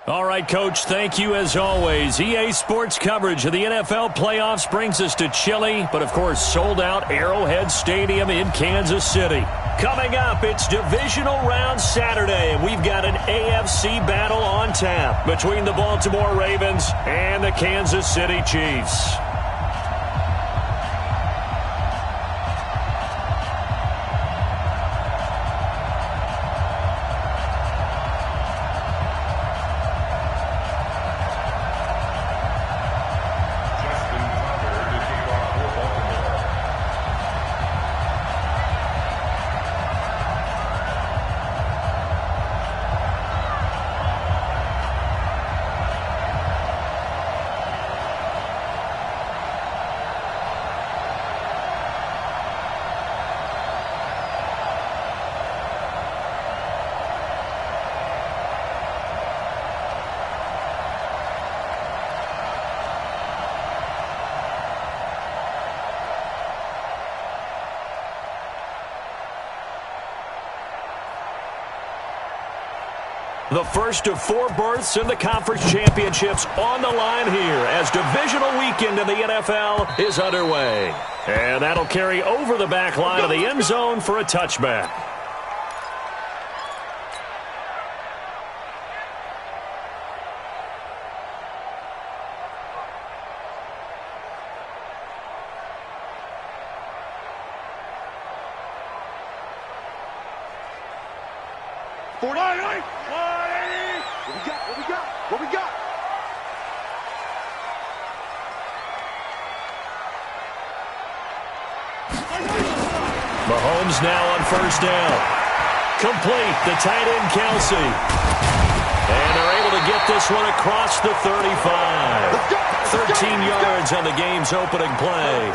All right, Coach, thank you as always. EA Sports coverage of the NFL playoffs brings us to chilly, but of course sold-out Arrowhead Stadium in Kansas City. Coming up, it's Divisional Round Saturday, and we've got an AFC battle on tap between the Baltimore Ravens and the Kansas City Chiefs. The first of 4 berths in the conference championships on the line here as divisional weekend in the NFL is underway. And that'll carry over the back line of the end zone for a touchback. What we got? Mahomes now on first down. Complete, the tight end Kelsey. And they're able to get this one across the 35. 13 yards on the game's opening play.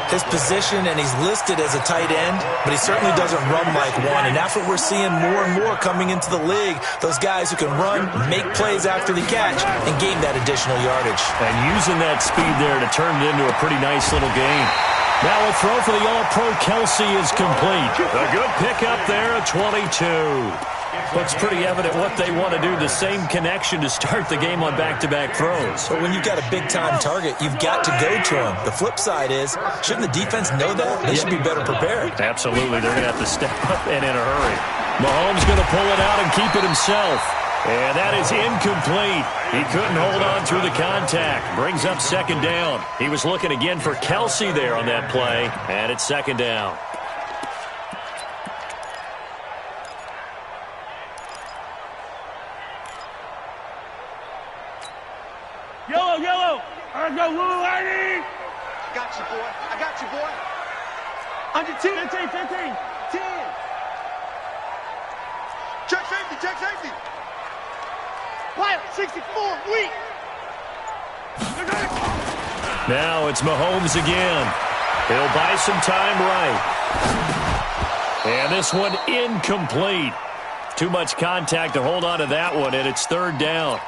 His position, and he's listed as a tight end, but he certainly doesn't run like one, and that's what we're seeing more and more coming into the league. Those guys who can run, make plays after the catch, and gain that additional yardage. And using that speed there to turn it into a pretty nice little game. Now a throw for the All-Pro Kelsey is complete. A good pickup there at 22. Looks pretty evident what they want to do. The same connection to start the game on back-to-back throws. But when you've got a big-time target, you've got to go to him. The flip side is, shouldn't the defense know that? They should be better prepared. Absolutely. They're going to have to step up and in a hurry. Mahomes going to pull it out and keep it himself. And that is incomplete. He couldn't hold on through the contact. Brings up second down. He was looking again for Kelsey there on that play. And it's second down. Yellow. I go, Little Lady. I got you, boy. Under 10. 15. 10. Check safety. Quiet, 64, weak. Now it's Mahomes again. He'll buy some time right. And this one incomplete. Too much contact to hold on to that one, and it's third down.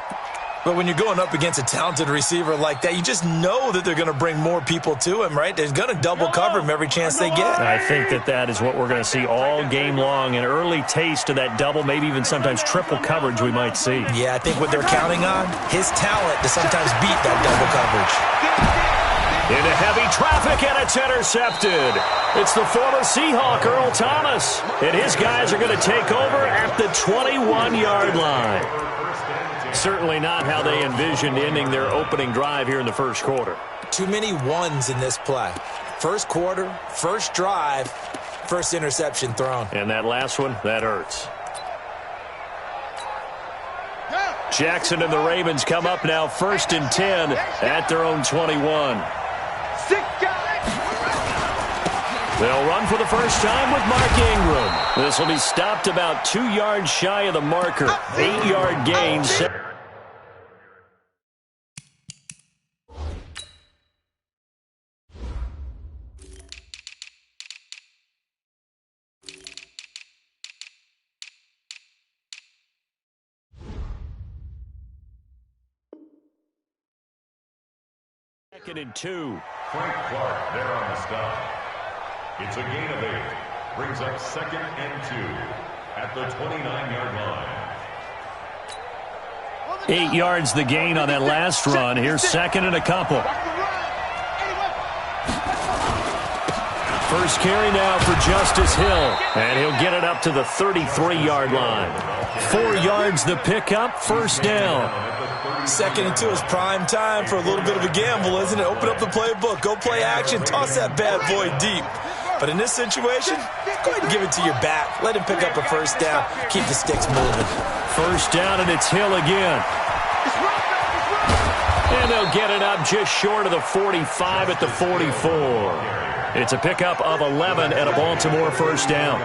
But when you're going up against a talented receiver like that, you just know that they're going to bring more people to him, right? They're going to double cover him every chance they get. I think that is what we're going to see all game long, an early taste of that double, maybe even sometimes triple coverage we might see. Yeah, I think what they're counting on, his talent to sometimes beat that double coverage. Into heavy traffic, and it's intercepted. It's the former Seahawk, Earl Thomas. And his guys are going to take over at the 21-yard line. Certainly not how they envisioned ending their opening drive here in the first quarter. Too many ones in this play. First quarter, first drive, first interception thrown. And that last one, that hurts. Jackson and the Ravens come up now 1st and 10 at their own 21. They'll run for the first time with Mark Ingram. This will be stopped about 2 yards shy of the marker. 8-yard gain. Second and 2. Frank Clark there on the stop. It's a gain of 8. Brings up 2nd and 2 at the 29-yard line. 8 yards the gain on that last run. Here's second and a couple. First carry now for Justice Hill. And he'll get it up to the 33-yard line. 4 yards the pickup, first down. 2nd and 2 is prime time for a little bit of a gamble, isn't it? Open up the playbook, go play action, toss that bad boy deep. But in this situation, go ahead and give it to your back. Let him pick up a first down. Keep the sticks moving. First down, and it's Hill again. And they'll get it up just short of the 45 at the 44. It's a pickup of 11 and a Baltimore first down.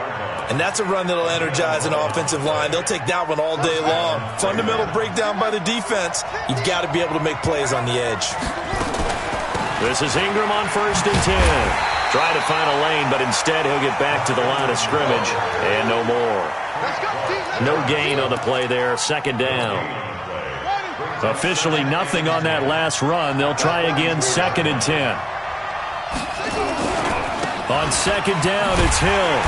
And that's a run that'll energize an offensive line. They'll take that one all day long. Fundamental breakdown by the defense. You've got to be able to make plays on the edge. This is Ingram on first and 10. Try to find a lane, but instead he'll get back to the line of scrimmage. And no more. No gain on the play there. Second down. Officially nothing on that last run. They'll try again, second and 10. On second down, it's Hill.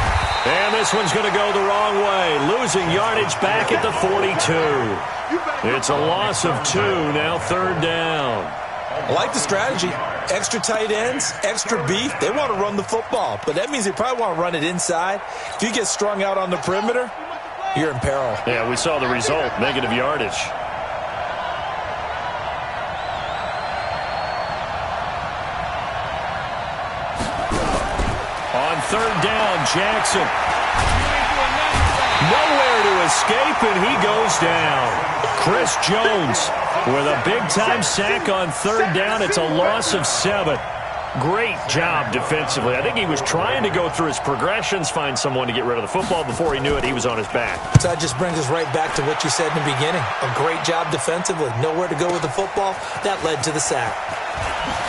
And this one's going to go the wrong way. Losing yardage back at the 42. It's a loss of 2, now third down. I like the strategy. Extra tight ends, extra beef. They want to run the football, but that means they probably want to run it inside. If you get strung out on the perimeter, you're in peril. Yeah, we saw the result, negative yardage. On third down, Jackson. Nowhere to escape, and he goes down. Chris Jones with a big-time sack on third down. It's a loss of 7. Great job defensively. I think he was trying to go through his progressions, find someone to get rid of the football. Before he knew it, he was on his back. So that just brings us right back to what you said in the beginning. A great job defensively. Nowhere to go with the football. That led to the sack.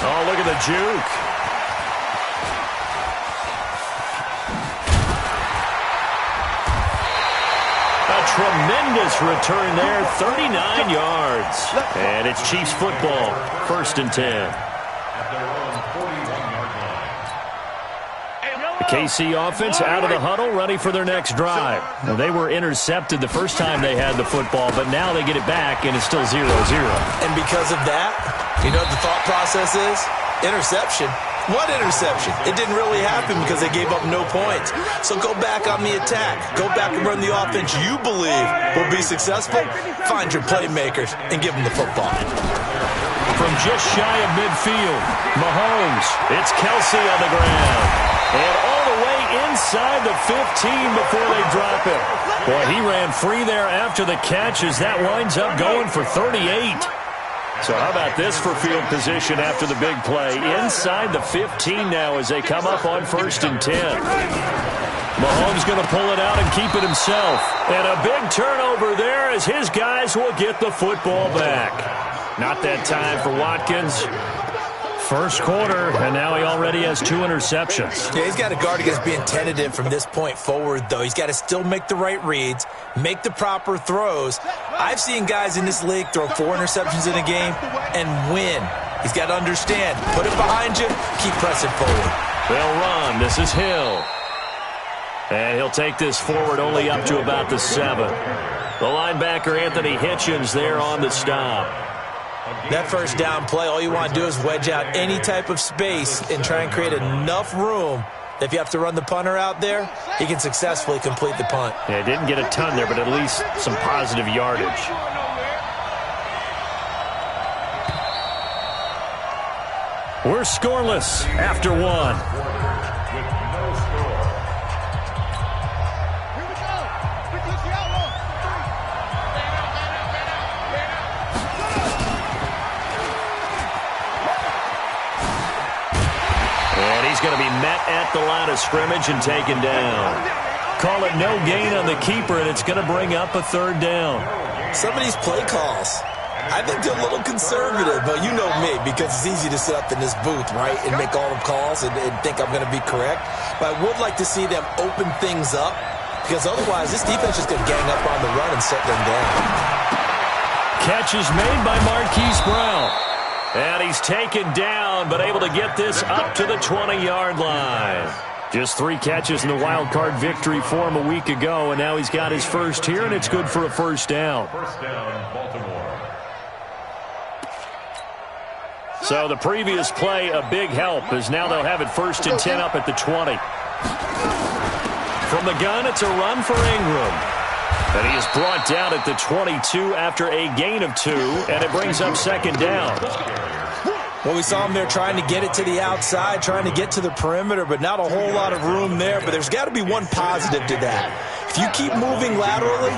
Oh, look at the juke. Tremendous return there, 39 yards. And it's Chiefs football, first and 10. The KC offense out of the huddle, ready for their next drive. Well, they were intercepted the first time they had the football, but now they get it back, and it's still 0-0. And because of that, you know what the thought process is? Interception. What interception? It didn't really happen because they gave up no points. So go back on the attack. Go back and run the offense you believe will be successful. Find your playmakers and give them the football. From just shy of midfield, Mahomes. It's Kelsey on the ground. And all the way inside the 15 before they drop it. Boy, he ran free there after the catch as that winds up going for 38. So how about this for field position after the big play? Inside the 15 now as they come up on first and 10. Mahomes going to pull it out and keep it himself. And a big turnover there as his guys will get the football back. Not that time for Watkins. First quarter, and now he already has 2 interceptions. Yeah, he's got to guard against being tentative from this point forward, though. He's got to still make the right reads, make the proper throws. I've seen guys in this league throw 4 interceptions in a game and win. He's got to understand, put it behind you, keep pressing forward. They'll run. This is Hill. And he'll take this forward only up to about the 7. The linebacker, Anthony Hitchens, there on the stop. That first down play, all you want to do is wedge out any type of space and try and create enough room that if you have to run the punter out there, he can successfully complete the punt. Yeah, didn't get a ton there, but at least some positive yardage. We're scoreless after 1. He's going to be met at the line of scrimmage and taken down. Call it no gain on the keeper, and it's going to bring up a third down. Some of these play calls, I think they're a little conservative, but you know me, because it's easy to sit up in this booth, right, and make all the calls and think I'm going to be correct. But I would like to see them open things up, because otherwise this defense is going to gang up on the run and set them down. Catch is made by Marquise Brown. And he's taken down, but able to get this up to the 20-yard line. Just 3 catches in the wild card victory for him a week ago, and now he's got his first here, and it's good for a first down. First down, Baltimore. So the previous play, a big help, as now they'll have it 1st and 10 up at the 20. From the gun, it's a run for Ingram. And he is brought down at the 22 after a gain of 2, and it brings up 2nd down. Well, we saw him there trying to get it to the outside, trying to get to the perimeter, but not a whole lot of room there. But there's got to be one positive to that. If you keep moving laterally,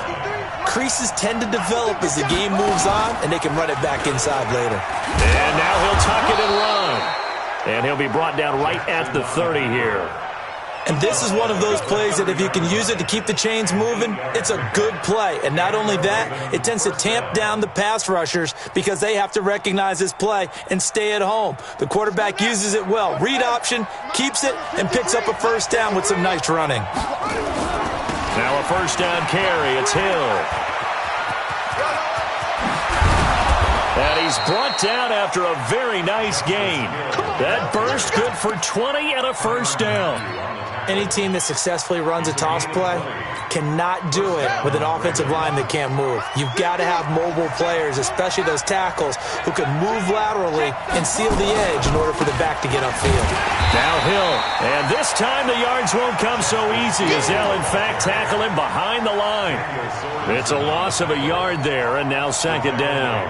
creases tend to develop as the game moves on, and they can run it back inside later. And now he'll tuck it and run. And he'll be brought down right at the 30 here. And this is one of those plays that if you can use it to keep the chains moving, it's a good play. And not only that, it tends to tamp down the pass rushers because they have to recognize this play and stay at home. The quarterback uses it well. Read option, keeps it, and picks up a 1st down with some nice running. Now a 1st down carry. It's Hill. And he's brought down after a very nice gain. That burst good for 20 and a 1st down. Any team that successfully runs a toss play cannot do it with an offensive line that can't move. You've got to have mobile players, especially those tackles, who can move laterally and seal the edge in order for the back to get upfield. Now Hill, and this time the yards won't come so easy as they'll in fact tackle him behind the line. It's a loss of a yard there, and now 2nd down.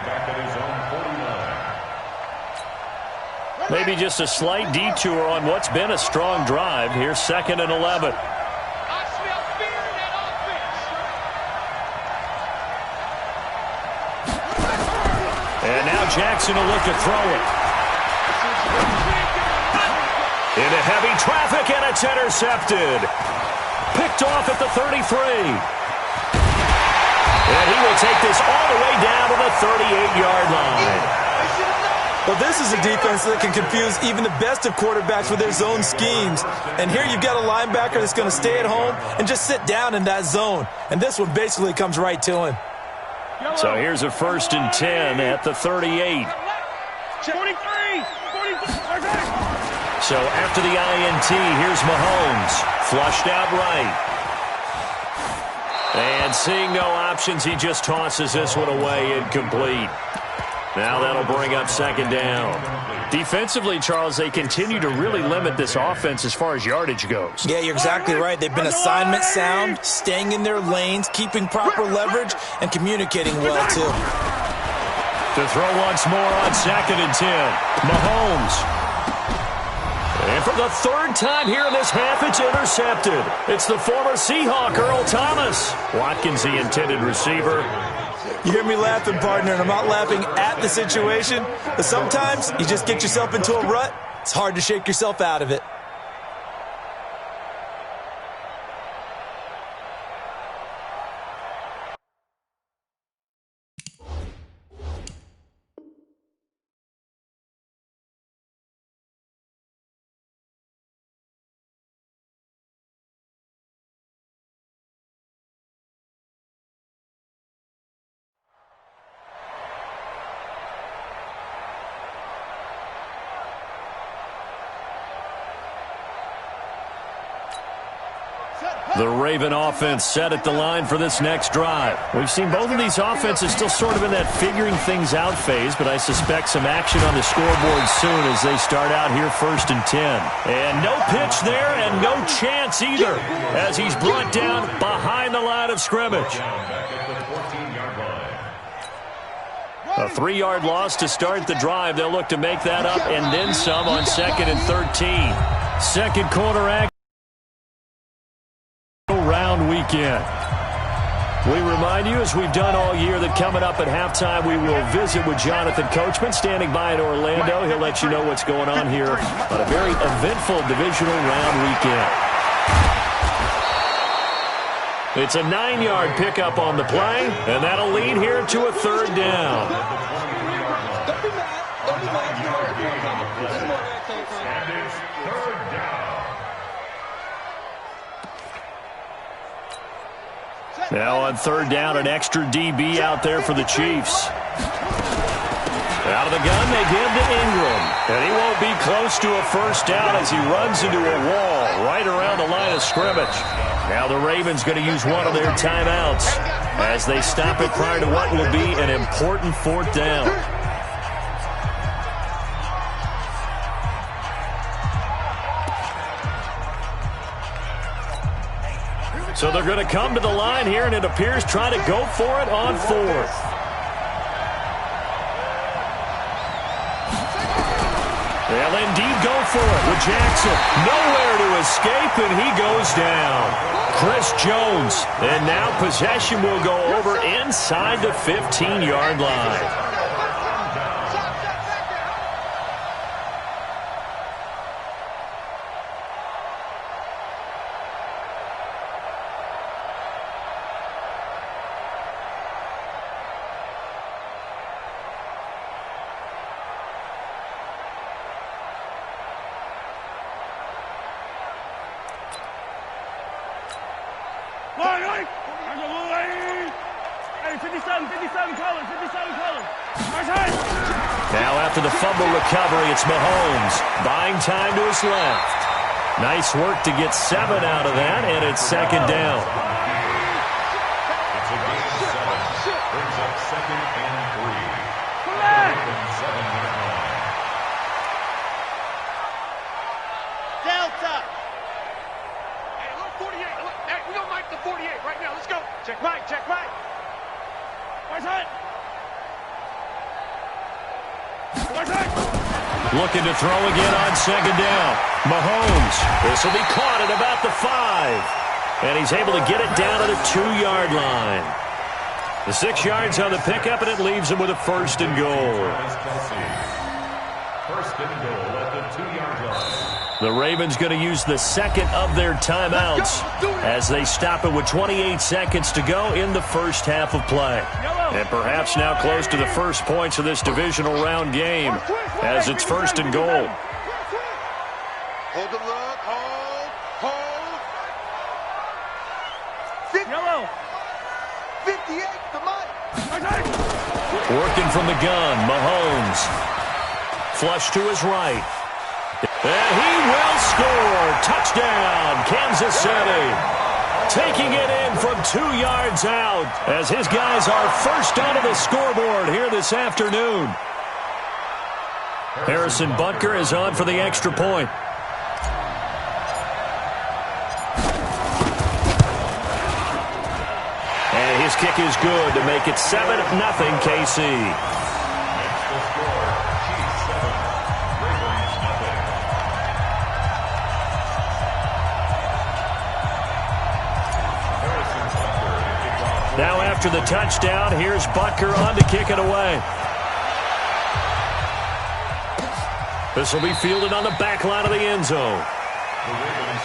Maybe just a slight detour on what's been a strong drive. Here's 2nd and 11. And now Jackson will look to throw it. Into heavy traffic, and it's intercepted. Picked off at the 33. And he will take this all the way down to the 38-yard line. Well, this is a defense that can confuse even the best of quarterbacks with their zone schemes. And here you've got a linebacker that's going to stay at home and just sit down in that zone. And this one basically comes right to him. So here's a 1st and 10 at the 38. 43. So after the INT, here's Mahomes. Flushed out right. And seeing no options, he just tosses this one away, incomplete. Now that'll bring up 2nd down. Defensively, Charles, they continue to really limit this offense as far as yardage goes. Yeah, you're exactly right. They've been assignment sound, staying in their lanes, keeping proper leverage, and communicating well, too. To throw once more on 2nd and 10. Mahomes. And for the 3rd time here in this half, it's intercepted. It's the former Seahawk, Earl Thomas. Watkins, the intended receiver. You hear me laughing, partner, and I'm not laughing at the situation, but sometimes you just get yourself into a rut. It's hard to shake yourself out of it. The Raven offense set at the line for this next drive. We've seen both of these offenses still sort of in that figuring things out phase, but I suspect some action on the scoreboard soon as they start out here 1st and 10. And no pitch there and no chance either as he's brought down behind the line of scrimmage. A 3-yard loss to start the drive. They'll look to make that up and then some on 2nd and 13. Second quarter action. Round weekend. We remind you, as we've done all year, that coming up at halftime, we will visit with Jonathan Coachman standing by in Orlando. He'll let you know what's going on here on a very eventful divisional round weekend. It's a 9-yard pickup on the play, and that'll lead here to a 3rd down. Now on 3rd down, an extra DB out there for the Chiefs. Out of the gun, they give to Ingram. And he won't be close to a 1st down as he runs into a wall right around the line of scrimmage. Now the Ravens going to use one of their timeouts as they stop it prior to what will be an important 4th down. So they're going to come to the line here, and it appears trying to go for it on fourth. They'll indeed go for it with Jackson. Nowhere to escape, and he goes down. Chris Jones. And now possession will go over inside the 15-yard line. Now after the fumble recovery, it's Mahomes buying time to his left. Nice work to get 7 out of that, and it's second down. It's a gain of 7. Brings up second and 3. Seven-yard line. Delta. Hey, look, 48. Look, hey, we don't like the 48 right now. Let's go. Check right, check right. Where's it? Looking to throw again on second down. Mahomes. This will be caught at about the 5. And he's able to get it down to the 2-yard line. The 6 yards on the pickup, and it leaves him with a first and goal. First and goal at the 2-yard line. The Ravens going to use the second of their timeouts as they stop it with 28 seconds to go in the first half of play. And perhaps now close to the first points of this divisional round game as it's first and goal. Hold the look. Hold. Yellow. 58, come on. Working from the gun, Mahomes. Flush to his right. And he will score. Touchdown, Kansas City. Taking it in from 2 yards out as his guys are first onto the scoreboard here this afternoon. Harrison Butker is on for the extra point. And his kick is good to make it 7-0 KC. Now after the touchdown, here's Butker on to kick it away. This will be fielded on the back line of the end zone.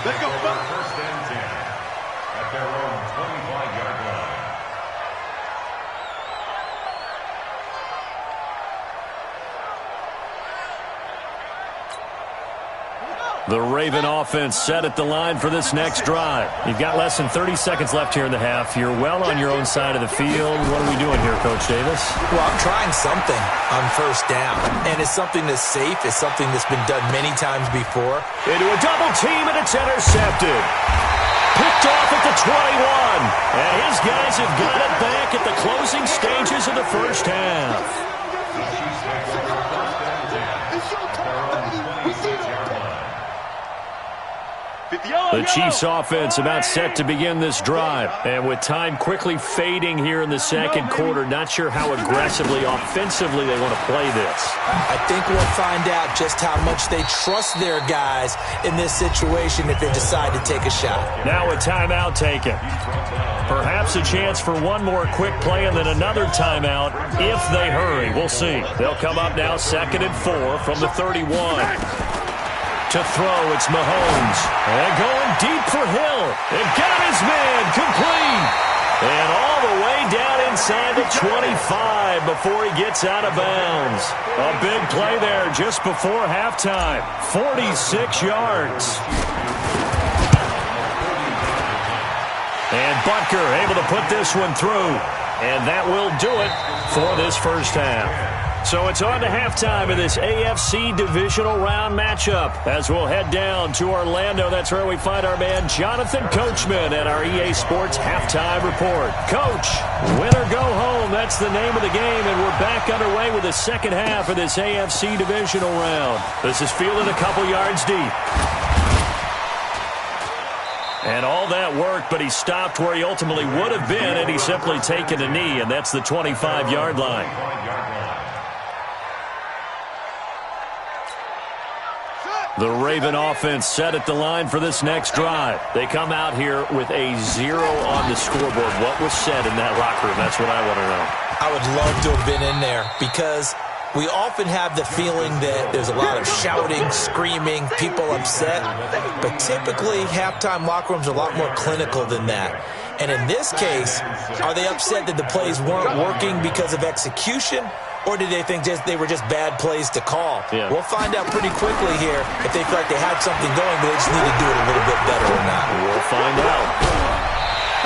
Let's go, first and 10 at their own 25-yard line. The Raven offense set at the line for this next drive. You've got less than 30 seconds left here in the half. You're well on your own side of the field. What are we doing here, Coach Davis? Well, I'm trying something on first down. And it's something that's safe. It's something that's been done many times before. Into a double team, and it's intercepted. Picked off at the 21. And his guys have got it back at the closing stages of the first half. The Chiefs offense about set to begin this drive. And with time quickly fading here in the second quarter, not sure how aggressively, offensively they want to play this. I think we'll find out just how much they trust their guys in this situation if they decide to take a shot. Now a timeout taken. Perhaps a chance for one more quick play and then another timeout if they hurry. We'll see. They'll come up now 2nd and 4 from the 31. To throw, it's Mahomes. And going deep for Hill. And got his man complete. And all the way down inside the 25 before he gets out of bounds. A big play there just before halftime. 46 yards. And Butker able to put this one through. And that will do it for this first half. So it's on to halftime of this AFC divisional round matchup as we'll head down to Orlando. That's where we find our man Jonathan Coachman at our EA Sports Halftime Report. Coach, win or go home, that's the name of the game, and we're back underway with the second half of this AFC divisional round. This is fielded a couple yards deep. And all that work, but he stopped where he ultimately would have been, and he's simply taken a knee, and that's the 25-yard line. The Raven offense set at the line for this next drive. They come out here with a 0 on the scoreboard. What was said in that locker room? That's what I want to know. I would love to have been in there because we often have the feeling that there's a lot of shouting, screaming, people upset. But typically, halftime locker rooms are a lot more clinical than that. And in this case, are they upset that the plays weren't working because of execution? Or did they think they were just bad plays to call? Yeah. We'll find out pretty quickly here if they feel like they had something going, but they just need to do it a little bit better or not. We'll find out.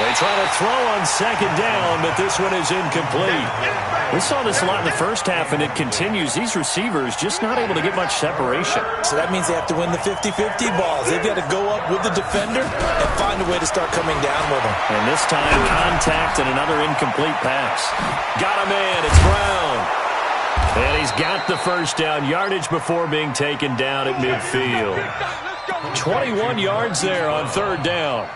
They try to throw on second down, but this one is incomplete. We saw this a lot in the first half, and it continues. These receivers just not able to get much separation. So that means they have to win the 50-50 balls. They've got to go up with the defender and find a way to start coming down with them. And this time, contact and another incomplete pass. Got a man. It's Brown. And he's got the first down, yardage before being taken down at midfield. 21 yards there on third down.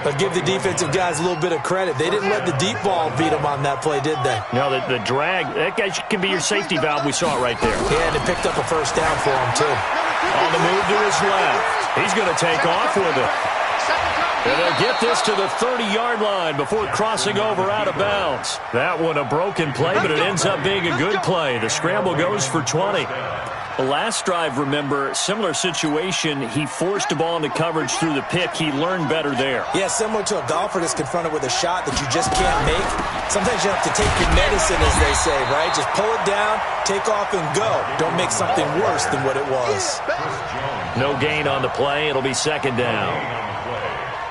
But give the defensive guys a little bit of credit. They didn't let the deep ball beat them on that play, did they? No, the drag, that guy can be your safety valve. We saw it right there. Yeah, and it picked up a first down for him, too. On the move to his left. He's going to take off with it. And they'll get this to the 30-yard line before crossing over out of bounds. That one a broken play, but it ends up being a good play. The scramble goes for 20. The last drive, remember, similar situation. He forced the ball into coverage through the pick. He learned better there. Yeah, similar to a golfer that's confronted with a shot that you just can't make. Sometimes you have to take your medicine, as they say, right? Just pull it down, take off, and go. Don't make something worse than what it was. No gain on the play. It'll be second down.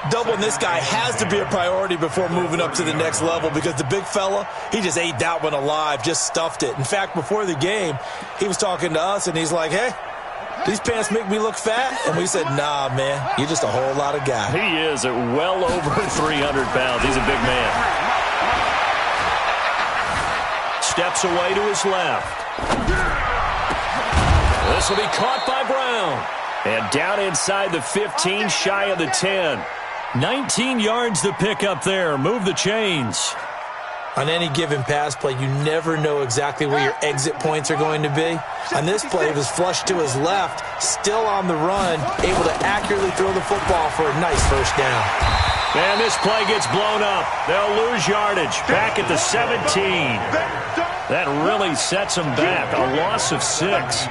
Doubling this guy has to be a priority before moving up to the next level because the big fella, he just ate that one alive, just stuffed it. In fact, before the game, he was talking to us, and he's like, hey, these pants make me look fat? And we said, nah, man, you're just a whole lot of guy. He is at well over 300 pounds. He's a big man. Steps away to his left. This will be caught by Brown. And down inside the 15, shy of the 10. 19 yards to pick up there. Move the chains. On any given pass play, you never know exactly where your exit points are going to be. On this play, it was flushed to his left, still on the run, able to accurately throw the football for a nice first down. And this play gets blown up. They'll lose yardage. Back at the 17. That really sets them back. A loss of 6.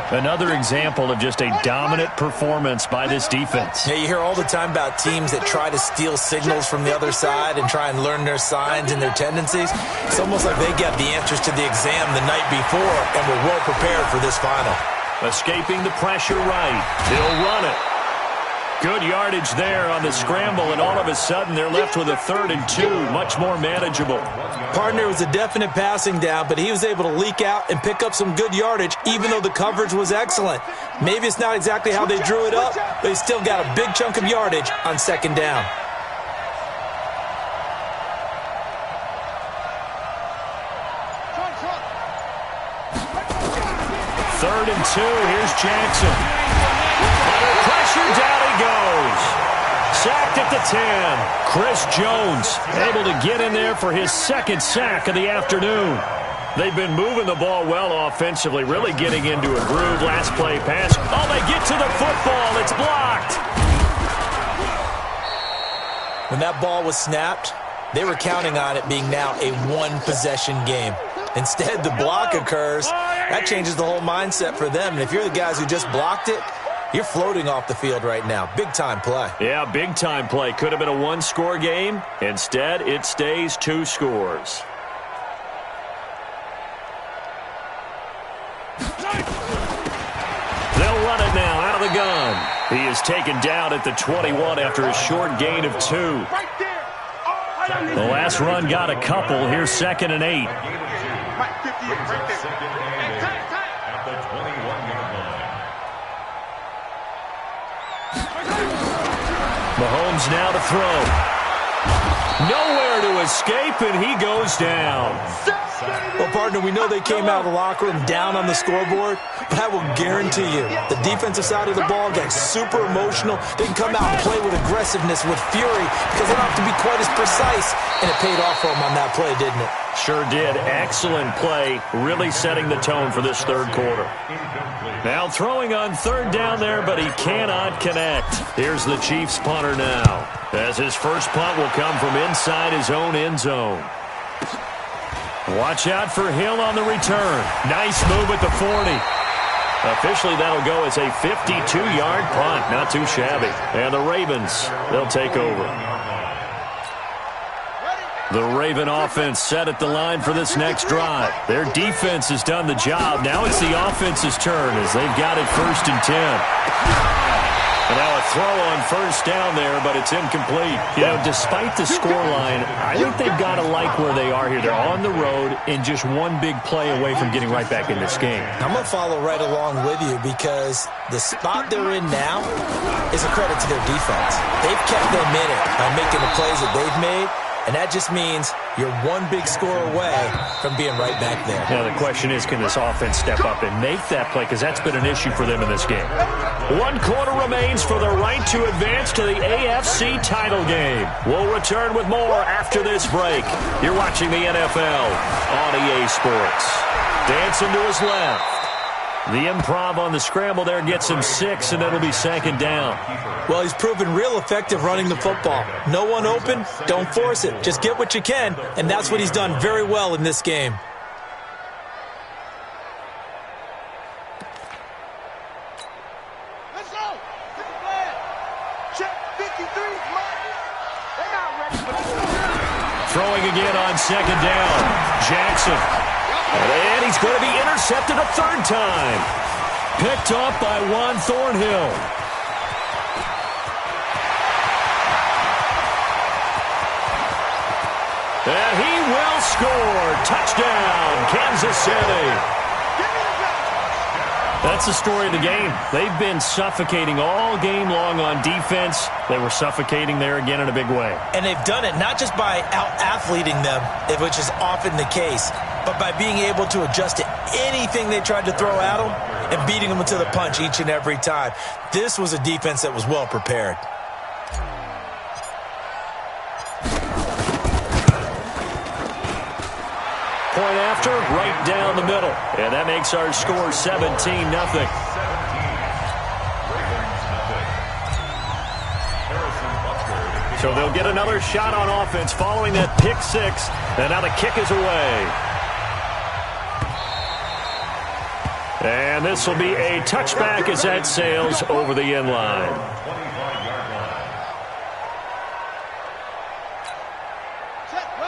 Another example of just a dominant performance by this defense. Yeah, you hear all the time about teams that try to steal signals from the other side and try and learn their signs and their tendencies. It's almost like they got the answers to the exam the night before and were well prepared for this final. Escaping the pressure right. He'll run it. Good yardage there on the scramble, and all of a sudden they're left with a 3rd and 2, much more manageable. Partner was a definite passing down, but he was able to leak out and pick up some good yardage, even though the coverage was excellent. Maybe it's not exactly how they drew it up, but he still got a big chunk of yardage on second down. Third and 2, here's Jackson. Under pressure, down he goes. Sacked at the 10. Chris Jones able to get in there for his 2nd sack of the afternoon. They've been moving the ball well offensively, really getting into a groove. Last play pass. Oh, they get to the football. It's blocked. When that ball was snapped, they were counting on it being now a one-possession game. Instead, the block occurs. That changes the whole mindset for them. And if you're the guys who just blocked it, you're floating off the field right now. Big-time play. Yeah, big-time play. Could have been a 1-score game. Instead, it stays 2 scores. They'll run it now out of the gun. He is taken down at the 21 after a short gain of 2. The last run got a couple. Here's 2nd and 8. Mahomes now to throw. Nowhere to escape, and he goes down. Well, partner, we know they came out of the locker room down on the scoreboard, but I will guarantee you the defensive side of the ball got super emotional. They can come out and play with aggressiveness, with fury, because they don't have to be quite as precise, and it paid off for them on that play, didn't it? Sure did. Excellent play, really setting the tone for this third quarter. Now throwing on third down there, but he cannot connect. Here's the Chiefs punter now, as his first punt will come from inside his own end zone. Watch out for Hill on the return. Nice move at the 40. Officially, that'll go as a 52-yard punt. Not too shabby. And the Ravens, they'll take over. The Raven offense set at the line for this next drive. Their defense has done the job. Now it's the offense's turn as they've got it 1st and 10. And now a throw on first down there, but it's incomplete. You know, despite the scoreline, I think they've got to like where they are here. They're on the road and just one big play away from getting right back in this game. I'm going to follow right along with you because the spot they're in now is a credit to their defense. They've kept them in it by making the plays that they've made, and that just means you're one big score away from being right back there. Now the question is, can this offense step up and make that play? Because that's been an issue for them in this game. 1 quarter remains for the right to advance to the AFC title game. We'll return with more after this break. You're watching the NFL on EA Sports. Dancing to his left. The improv on the scramble there gets him 6, and it'll be 2nd down. Well, he's proven real effective running the football. No one open, don't force it. Just get what you can, and that's what he's done very well in this game. Let's go. Pick a plan. Check 53. They're not ready for this. Throwing again on 2nd down. Jackson. And he's going to be intercepted a 3rd time. Picked off by Juan Thornhill. And he will score. Touchdown, Kansas City. That's the story of the game. They've been suffocating all game long on defense. They were suffocating there again in a big way. And they've done it not just by out-athleting them, which is often the case, but by being able to adjust to anything they tried to throw at them and beating them to the punch each and every time. This was a defense that was well prepared. Point after, right down the middle. And that makes our score 17-0. So they'll get another shot on offense following that pick 6. And now the kick is away. And this will be a touchback as that sails over the end line.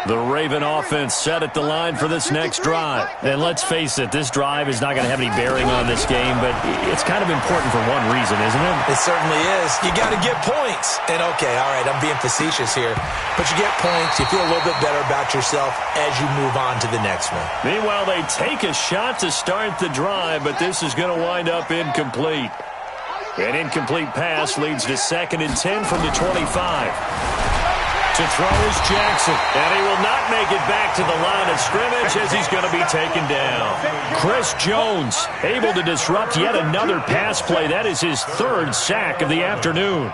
The Raven offense set at the line for this next drive. And let's face it, this drive is not going to have any bearing on this game, but it's kind of important for one reason, isn't it? It certainly is. You got to get points. And okay, all right, I'm being facetious here, but you get points, you feel a little bit better about yourself as you move on to the next one. Meanwhile, they take a shot to start the drive, but this is going to wind up incomplete. An incomplete pass leads to 2nd and 10 from the 25. To throw is Jackson, and he will not make it back to the line of scrimmage as he's going to be taken down. Chris Jones able to disrupt yet another pass play. That is his 3rd sack of the afternoon.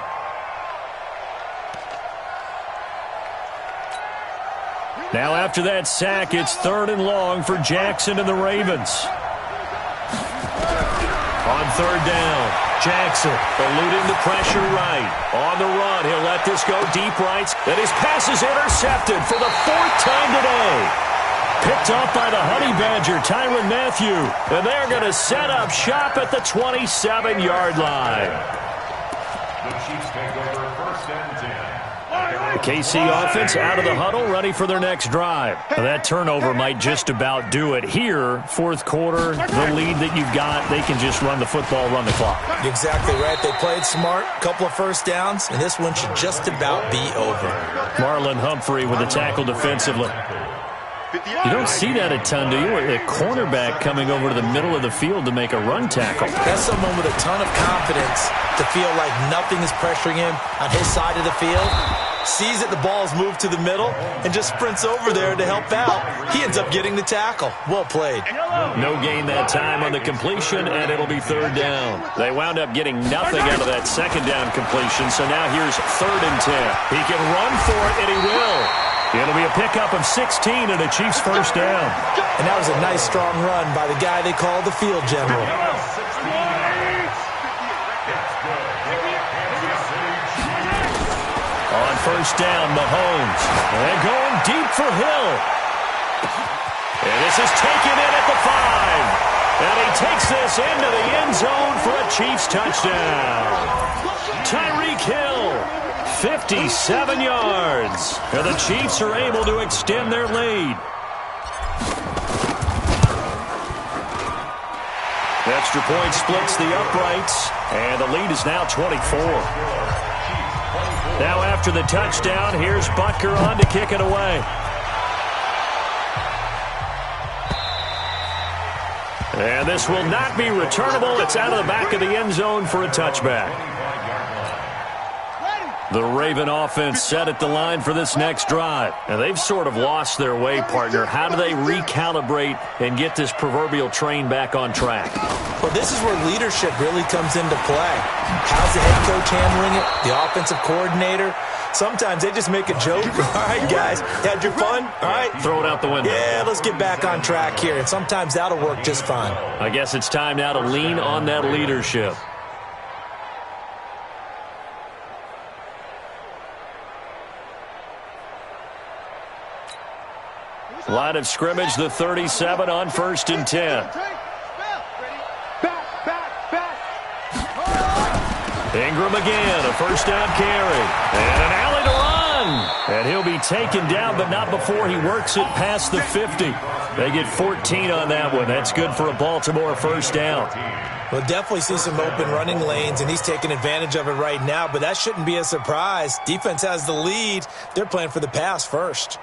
Now after that sack, it's 3rd and long for Jackson and the Ravens. On 3rd down, Jackson eluding the pressure right. On the run, he'll let this go deep right. And his pass is intercepted for the 4th time today. Picked off by the Honey Badger, Tyrann Mathieu. And they're going to set up shop at the 27-yard line. The Chiefs take over 1st and 10. The KC offense out of the huddle, ready for their next drive. Now that turnover might just about do it. Here, 4th quarter, the lead that you've got, they can just run the football, run the clock. Exactly right. They played smart, couple of 1st downs, and this one should just about be over. Marlon Humphrey with the tackle defensively. You don't see that a ton, do you? A cornerback coming over to the middle of the field to make a run tackle. That's someone with a ton of confidence to feel like nothing is pressuring him on his side of the field. Sees that the ball's moved to the middle and just sprints over there to help out. He ends up getting the tackle. Well played. No gain that time on the completion, and it'll be third down. They wound up getting nothing out of that second down completion, so now here's 3rd and 10. He can run for it, and he will. It'll be a pickup of 16 and a Chiefs first down. And that was a nice, strong run by the guy they call the field general. On first down, Mahomes. And going deep for Hill. And this is taken in at the 5. And he takes this into the end zone for a Chiefs touchdown. Tyreek Hill, 57 yards. And the Chiefs are able to extend their lead. Extra point splits the uprights. And the lead is now 24. Now after the touchdown, here's Butker on to kick it away. And this will not be returnable. It's out of the back of the end zone for a touchback. The Raven offense set at the line for this next drive. And they've sort of lost their way, partner. How do they recalibrate and get this proverbial train back on track? Well, this is where leadership really comes into play. How's the head coach handling it? The offensive coordinator? Sometimes they just make a joke. All right, guys, had your fun? All right. Throw it out the window. Yeah, let's get back on track here. And sometimes that'll work just fine. I guess it's time now to lean on that leadership. Line of scrimmage, the 37 on 1st and 10. Ingram again, a first down carry. And an alley to run. And he'll be taken down, but not before he works it past the 50. They get 14 on that one. That's good for a Baltimore first down. We'll definitely see some open running lanes, and he's taking advantage of it right now, but that shouldn't be a surprise. Defense has the lead. They're playing for the pass first.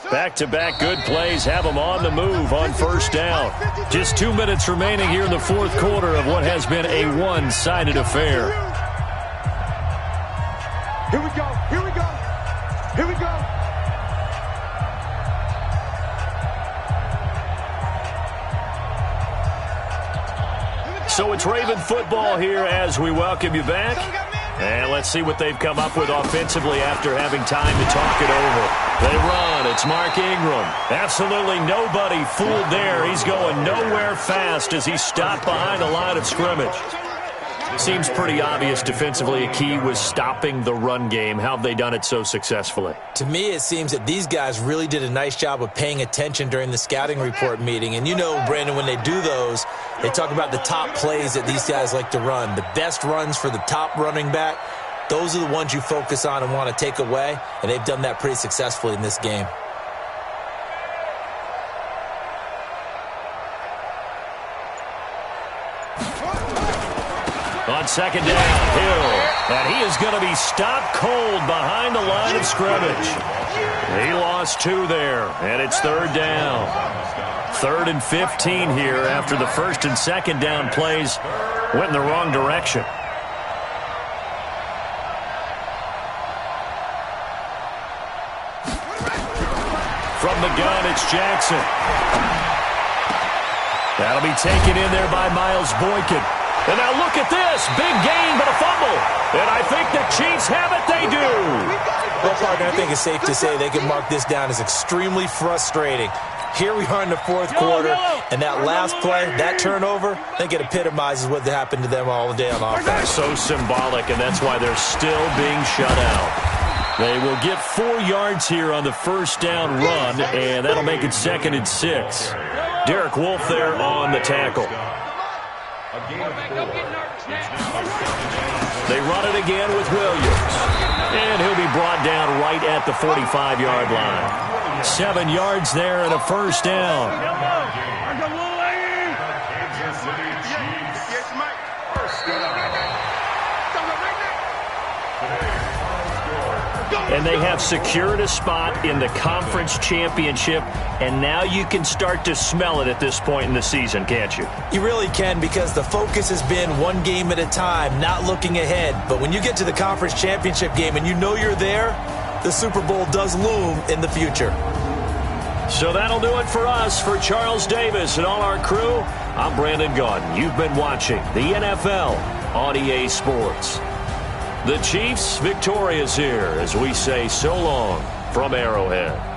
Back-to-back good plays have them on the move on first down. Just 2 minutes remaining here in the fourth quarter of what has been a one-sided affair. Here we go. Here we go. Here we go. So it's Raven football here as we welcome you back. And let's see what they've come up with offensively after having time to talk it over. They run. It's Mark Ingram. Absolutely nobody fooled there. He's going nowhere fast as he stopped behind the line of scrimmage. Seems pretty obvious defensively a key was stopping the run game. How have they done it so successfully? To me, it seems that these guys really did a nice job of paying attention during the scouting report meeting. And you know, Brandon, when they do those, they talk about the top plays that these guys like to run. The best runs for the top running back, those are the ones you focus on and want to take away. And they've done that pretty successfully in this game. On second down, Hill. And he is going to be stopped cold behind the line of scrimmage. He lost 2 there, and it's third down. 3rd and 15 here after the first and second down plays went in the wrong direction. From the gun, it's Jackson. That'll be taken in there by Miles Boykin. And now look at this. Big gain, but a fumble. And I think the Chiefs have it. They do. Well, partner, I think it's safe to say they can mark this down as extremely frustrating. Here we are in the fourth quarter, and that last play, that turnover, I think it epitomizes what happened to them all day on offense. So symbolic, and that's why they're still being shut out. They will get 4 yards here on the first down run, and that'll make it 2nd and 6. Derek Wolfe there on the tackle. They run it again with Williams. And he'll be brought down right at the 45-yard line. 7 yards there and a first down. And they have secured a spot in the conference championship, and now you can start to smell it at this point in the season, can't you? You really can, because the focus has been one game at a time, not looking ahead. But when you get to the conference championship game and you know you're there, the Super Bowl does loom in the future. So that'll do it for us. For Charles Davis and all our crew, I'm Brandon Gaudin. You've been watching the NFL on EA Sports. The Chiefs victorious here as we say so long from Arrowhead.